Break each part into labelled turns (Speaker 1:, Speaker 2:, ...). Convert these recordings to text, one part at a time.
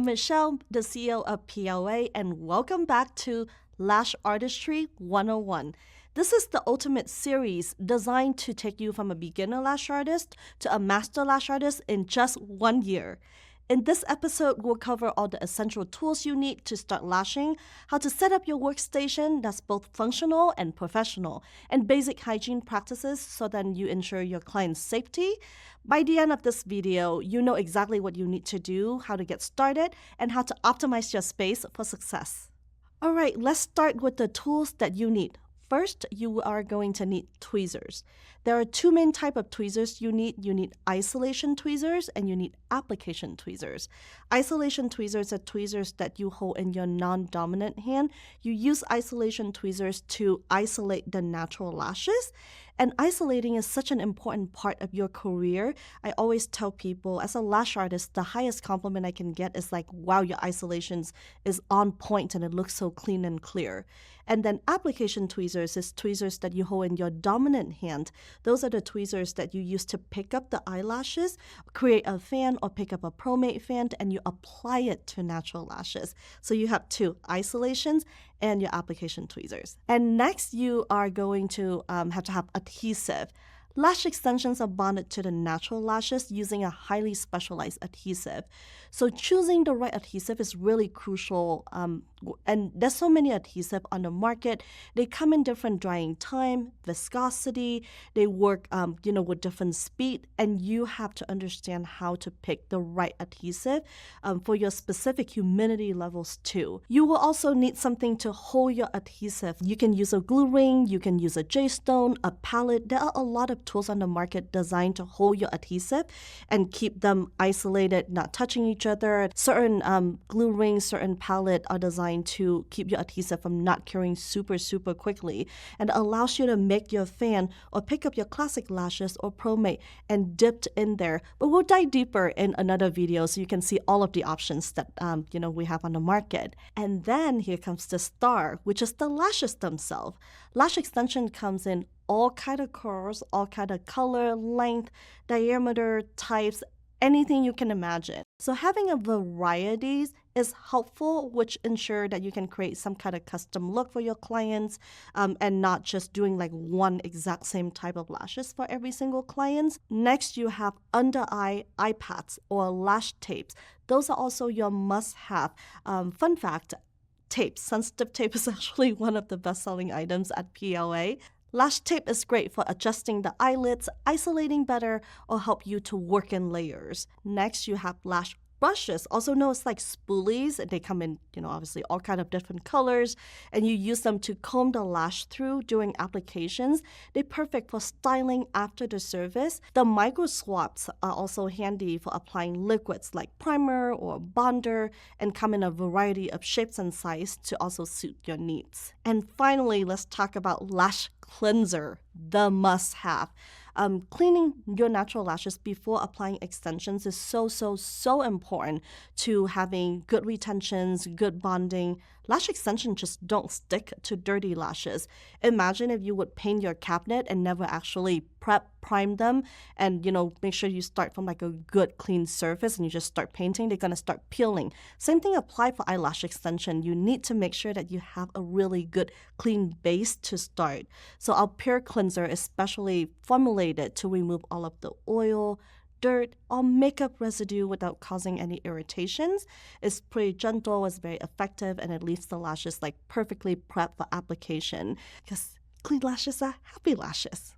Speaker 1: Michelle, the CEO of POA, and welcome back to Lash Artistry 101. This is the ultimate series designed to take you from a beginner lash artist to a master lash artist in just 1 year. In this episode, we'll cover all the essential tools you need to start lashing, how to set up your workstation that's both functional and professional, and basic hygiene practices so that you ensure your client's safety. By the end of this video, you know exactly what you need to do, how to get started, and how to optimize your space for success. All right, let's start with the tools that you need. First, you are going to need tweezers. There are two main types of tweezers you need. You need isolation tweezers and you need application tweezers. Isolation tweezers are tweezers that you hold in your non-dominant hand. You use isolation tweezers to isolate the natural lashes. And isolating is such an important part of your career. I always tell people, as a lash artist, the highest compliment I can get is like, wow, your isolations is on point and it looks so clean and clear. And then application tweezers is tweezers that you hold in your dominant hand. Those are the tweezers that you use to pick up the eyelashes, create a fan or pick up a ProMade fan, and you apply it to natural lashes. So you have two, isolations and your application tweezers. And next, you are going to have adhesive. Lash extensions are bonded to the natural lashes using a highly specialized adhesive. So choosing the right adhesive is really crucial. And there's so many adhesives on the market. They come in different drying time, viscosity. They work, with different speed. And you have to understand how to pick the right adhesive for your specific humidity levels too. You will also need something to hold your adhesive. You can use a glue ring. You can use a J-stone, a palette. There are a lot of tools on the market designed to hold your adhesive and keep them isolated, not touching each other. Certain glue rings, certain palette are designed to keep your adhesive from not curing super quickly, and allows you to make your fan or pick up your classic lashes or ProMade and dipped in there. But we'll dive deeper in another video so you can see all of the options that we have on the market. And then here comes the star, which is the lashes themselves. Lash extension comes in all kind of curls, all kind of color, length, diameter, types, anything you can imagine. So having a variety is helpful, which ensure that you can create some kind of custom look for your clients and not just doing like one exact same type of lashes for every single client. Next, you have under eye pads or lash tapes. Those are also your must-have. Fun fact, tape. Sensitive tape is actually one of the best-selling items at POA. Lash tape is great for adjusting the eyelids, isolating better, or help you to work in layers. Next, you have lash brushes, also known as like spoolies. They come in, obviously all kind of different colors, and you use them to comb the lash through during applications. They're perfect for styling after the service. The micro swabs are also handy for applying liquids like primer or bonder and come in a variety of shapes and sizes to also suit your needs. And finally, let's talk about lash cleanser, the must-have. Cleaning your natural lashes before applying extensions is so important to having good retentions, good bonding. Lash extensions just don't stick to dirty lashes. Imagine if you would paint your cabinet and never actually prime them and, make sure you start from like a good clean surface and you just start painting, they're going to start peeling. Same thing apply for eyelash extension. You need to make sure that you have a really good clean base to start. So our pure cleanser is specially formulated to remove all of the oil, dirt, or makeup residue without causing any irritations. It's pretty gentle, it's very effective, and it leaves the lashes like perfectly prepped for application because clean lashes are happy lashes.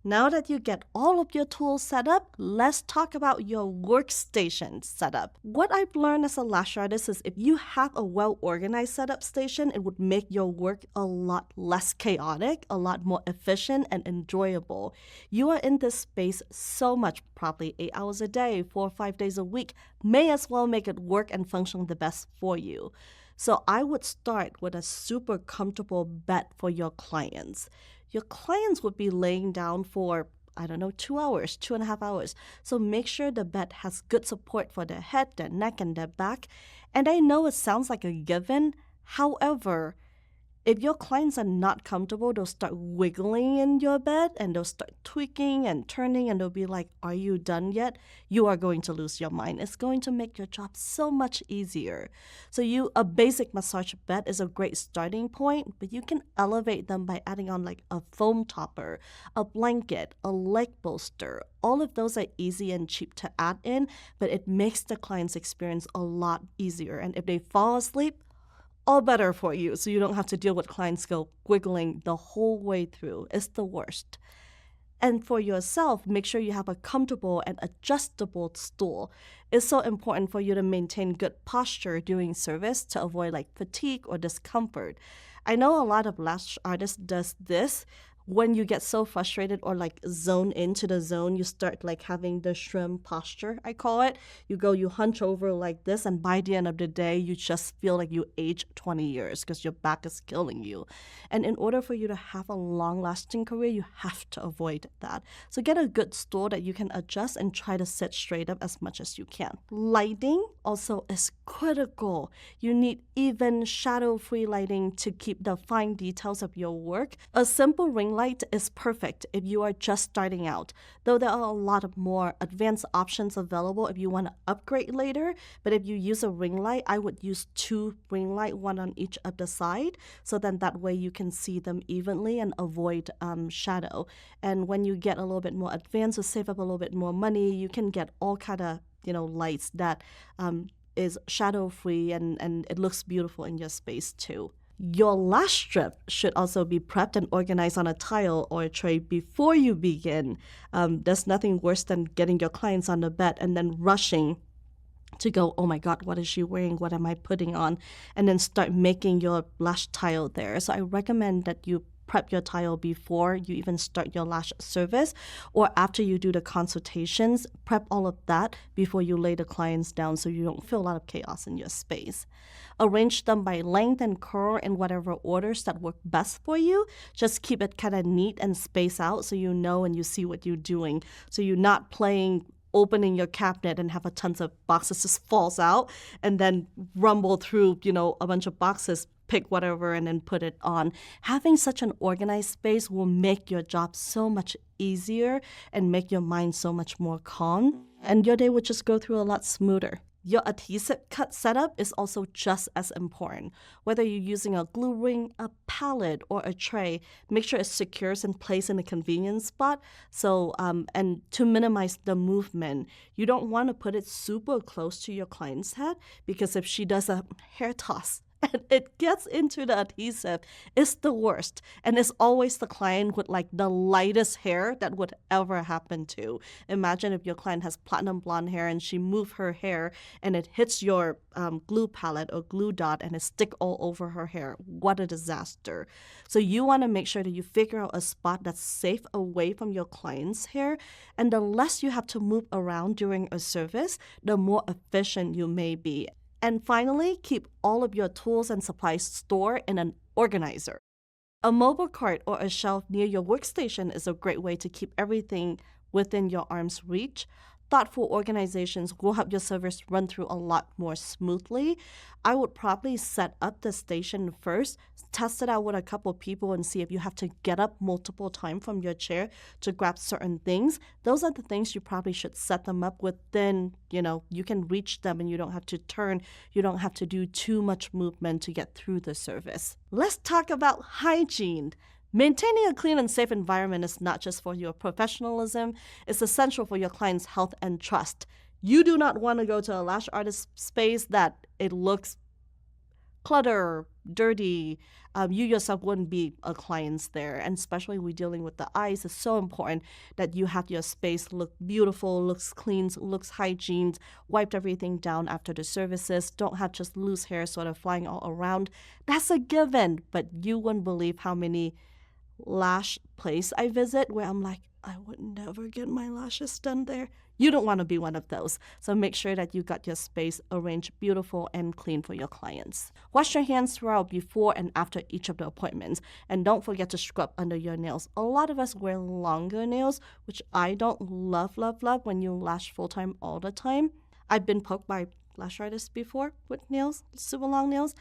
Speaker 1: Now that you get all of your tools set up, let's talk about your workstation setup. What I've learned as a lash artist is if you have a well-organized setup station, it would make your work a lot less chaotic, a lot more efficient and enjoyable. You are in this space so much, probably 8 hours a day, 4 or 5 days a week. May as well make it work and function the best for you. So I would start with a super comfortable bed for your clients. Your clients would be laying down for, 2 hours, 2.5 hours. So make sure the bed has good support for their head, their neck, and their back. And I know it sounds like a given. However, If your clients are not comfortable, they'll start wiggling in your bed and they'll start tweaking and turning and they'll be like, are you done yet? You are going to lose your mind. It's going to make your job so much easier. So a basic massage bed is a great starting point, but you can elevate them by adding on like a foam topper, a blanket, a leg bolster. All of those are easy and cheap to add in, but it makes the client's experience a lot easier. And if they fall asleep, all better for you, so you don't have to deal with clients go wiggling the whole way through. It's the worst. And for yourself, make sure you have a comfortable and adjustable stool. It's so important for you to maintain good posture during service to avoid like fatigue or discomfort. I know a lot of lash artists does this. When you get so frustrated or like zone into the zone, you start like having the shrimp posture, I call it. You hunch over like this, and by the end of the day, you just feel like you age 20 years because your back is killing you. And in order for you to have a long-lasting career, you have to avoid that. So get a good stool that you can adjust and try to sit straight up as much as you can. Lighting also is critical. You need even shadow-free lighting to keep the fine details of your work. A simple ring light is perfect if you are just starting out, though there are a lot of more advanced options available if you want to upgrade later. But if you use a ring light, I would use 2 ring light, one on each of the side, so then that way you can see them evenly and avoid shadow. And when you get a little bit more advanced to save up a little bit more money, you can get all kind of lights that is shadow free and it looks beautiful in your space too. Your lash strip should also be prepped and organized on a tile or a tray before you begin. There's nothing worse than getting your clients on the bed and then rushing to go, oh my God, what is she wearing? What am I putting on? And then start making your lash tile there. So I recommend that you prep your tile before you even start your lash service, or after you do the consultations. Prep all of that before you lay the clients down so you don't feel a lot of chaos in your space. Arrange them by length and curl in whatever orders that work best for you. Just keep it kind of neat and spaced out so you know and you see what you're doing. So you're not playing opening your cabinet and have a tons of boxes just falls out and then rumble through, a bunch of boxes, pick whatever and then put it on. Having such an organized space will make your job so much easier and make your mind so much more calm, and your day would just go through a lot smoother. Your adhesive cut setup is also just as important. Whether you're using a glue ring, a palette, or a tray, make sure it's secure and placed in a convenient spot. So, and to minimize the movement, you don't want to put it super close to your client's head, because if she does a hair toss and it gets into the adhesive, it's the worst. And it's always the client with like the lightest hair that would ever happen to. Imagine if your client has platinum blonde hair and she moved her hair and it hits your glue palette or glue dot and it stick all over her hair. What a disaster. So you want to make sure that you figure out a spot that's safe away from your client's hair. And the less you have to move around during a service, the more efficient you may be. And finally, keep all of your tools and supplies stored in an organizer. A mobile cart or a shelf near your workstation is a great way to keep everything within your arm's reach. Thoughtful organizations will help your service run through a lot more smoothly. I would probably set up the station first, test it out with a couple people and see if you have to get up multiple times from your chair to grab certain things. Those are the things you probably should set them up with. Then, you can reach them and you don't have to turn. You don't have to do too much movement to get through the service. Let's talk about hygiene. Maintaining a clean and safe environment is not just for your professionalism, it's essential for your client's health and trust. You do not want to go to a lash artist space that it looks clutter, dirty. You yourself wouldn't be a client there. And especially when dealing with the eyes, it's so important that you have your space look beautiful, looks clean, looks hygiene, wiped everything down after the services. Don't have just loose hair sort of flying all around. That's a given. But you wouldn't believe how many lash place I visit where I'm like, I would never get my lashes done there. You don't want to be one of those. So make sure that you got your space arranged beautiful and clean for your clients. Wash your hands throughout before and after each of the appointments. And don't forget to scrub under your nails. A lot of us wear longer nails, which I don't love when you lash full-time all the time. I've been poked by lash artist before with nails, super long nails.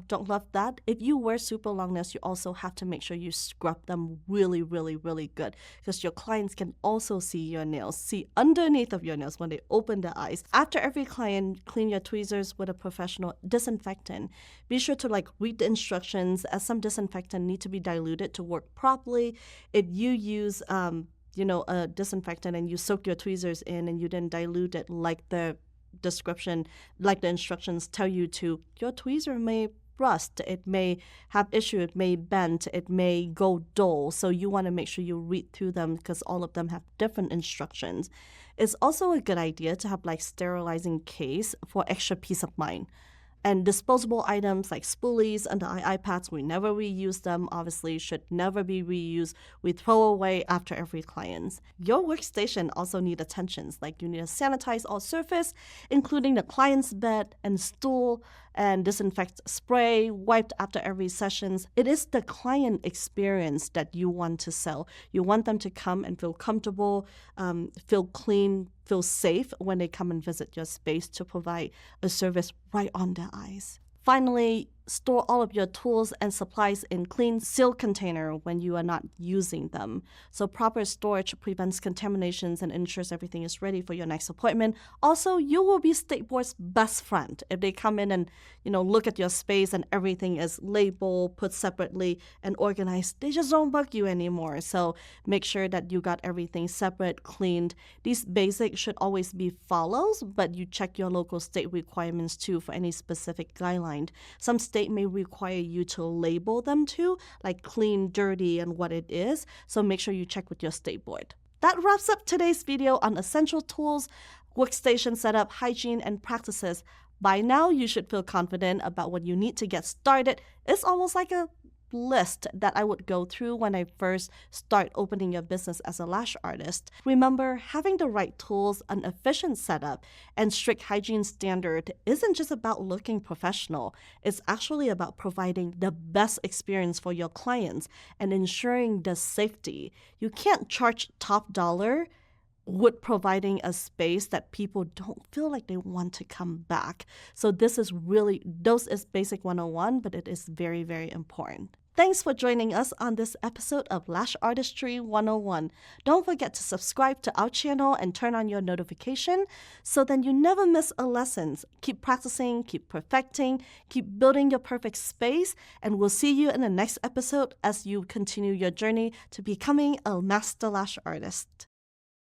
Speaker 1: Don't love that. If you wear super long nails, you also have to make sure you scrub them really, really, really good, because your clients can also see your nails, see underneath of your nails when they open their eyes. After every client, clean your tweezers with a professional disinfectant. Be sure to read the instructions, as some disinfectant need to be diluted to work properly. If you use a disinfectant and you soak your tweezers in and you didn't dilute it like the instructions tell you to, your tweezer may rust, it may have issue, it may bend, it may go dull. So you want to make sure you read through them, because all of them have different instructions. It's also a good idea to have sterilizing case for extra peace of mind. And disposable items like spoolies and the iPads, we never reuse them. Obviously, should never be reused. We throw away after every client. Your workstation also need attentions. You need to sanitize all surface, including the client's bed and stool, and disinfect spray, wiped after every sessions. It is the client experience that you want to sell. You want them to come and feel comfortable, feel clean, feel safe when they come and visit your space to provide a service right on their eyes. Finally, store all of your tools and supplies in clean, sealed container when you are not using them. So proper storage prevents contaminations and ensures everything is ready for your next appointment. Also, you will be State Board's best friend if they come in and look at your space and everything is labeled, put separately, and organized. They just don't bug you anymore. So make sure that you got everything separate, cleaned. These basics should always be followed, but you check your local state requirements too for any specific guideline. Some state may require you to label them too, like clean, dirty, and what it is. So make sure you check with your state board. That wraps up today's video on essential tools, workstation setup, hygiene, and practices. By now, you should feel confident about what you need to get started. It's almost like a list that I would go through when I first start opening your business as a lash artist. Remember, having the right tools, an efficient setup, and strict hygiene standard isn't just about looking professional. It's actually about providing the best experience for your clients and ensuring the safety. You can't charge top dollar with providing a space that people don't feel like they want to come back. So this is basic 101, but it is very, very important. Thanks for joining us on this episode of Lash Artistry 101. Don't forget to subscribe to our channel and turn on your notification so then you never miss a lesson. Keep practicing, keep perfecting, keep building your perfect space, and we'll see you in the next episode as you continue your journey to becoming a master lash artist.